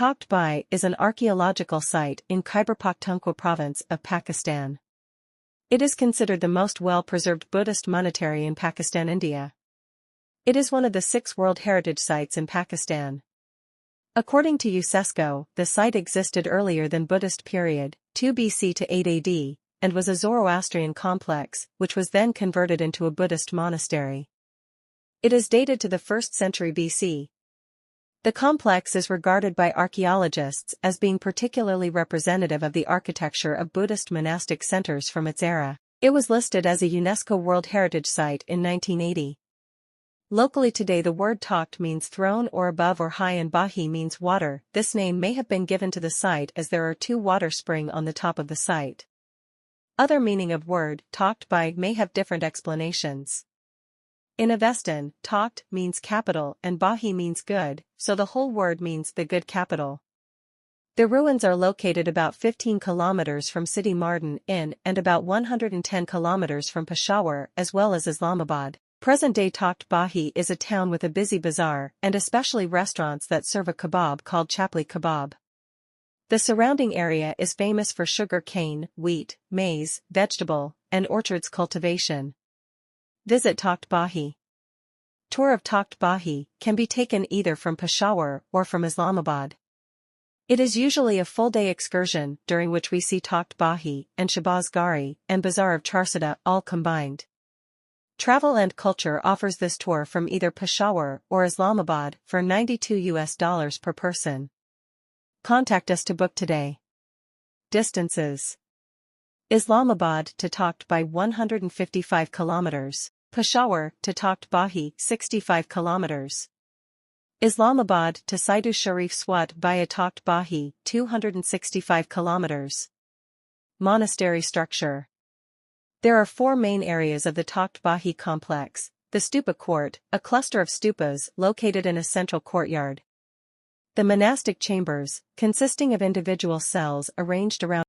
Takht Bai is an archaeological site in Khyber Pakhtunkhwa province of Pakistan. It is considered the most well-preserved Buddhist monastery in Pakistan, India. It is one of the 6 World Heritage Sites in Pakistan. According to UNESCO, the site existed earlier than Buddhist period, 2 BC to 8 AD, and was a Zoroastrian complex, which was then converted into a Buddhist monastery. It is dated to the 1st century BC. The complex is regarded by archaeologists as being particularly representative of the architecture of Buddhist monastic centers from its era. It was listed as a UNESCO World Heritage Site in 1980. Locally today the word Takht means throne or above or high and Bahi means water. This name may have been given to the site as there are 2 water springs on the top of the site. Other meaning of word Takht Bai may have different explanations. In Avestan, Takht means capital and Bahi means good, so the whole word means the good capital. The ruins are located about 15 kilometers from city Mardan and about 110 kilometers from Peshawar as well as Islamabad. Present-day Takht Bahi is a town with a busy bazaar and especially restaurants that serve a kebab called chapli kebab. The surrounding area is famous for sugar cane, wheat, maize, vegetable, and orchards cultivation. Visit Takht Bahi. Tour of Takht Bahi can be taken either from Peshawar or from Islamabad. It is usually a full-day excursion during which we see Takht Bahi and Shahbaz Gari and Bazaar of Charsada all combined. Travel and Culture offers this tour from either Peshawar or Islamabad for $92 per person. Contact us to book today. Distances: Islamabad to Takht Bai 155 kilometers, Peshawar to Takht Bahi 65 kilometers. Islamabad to Saidu Sharif Swat via Takht Bahi 265 kilometers. Monastery structure. There are 4 main areas of the Takht Bahi complex: the Stupa Court, a cluster of stupas located in a central courtyard. The monastic chambers, consisting of individual cells arranged around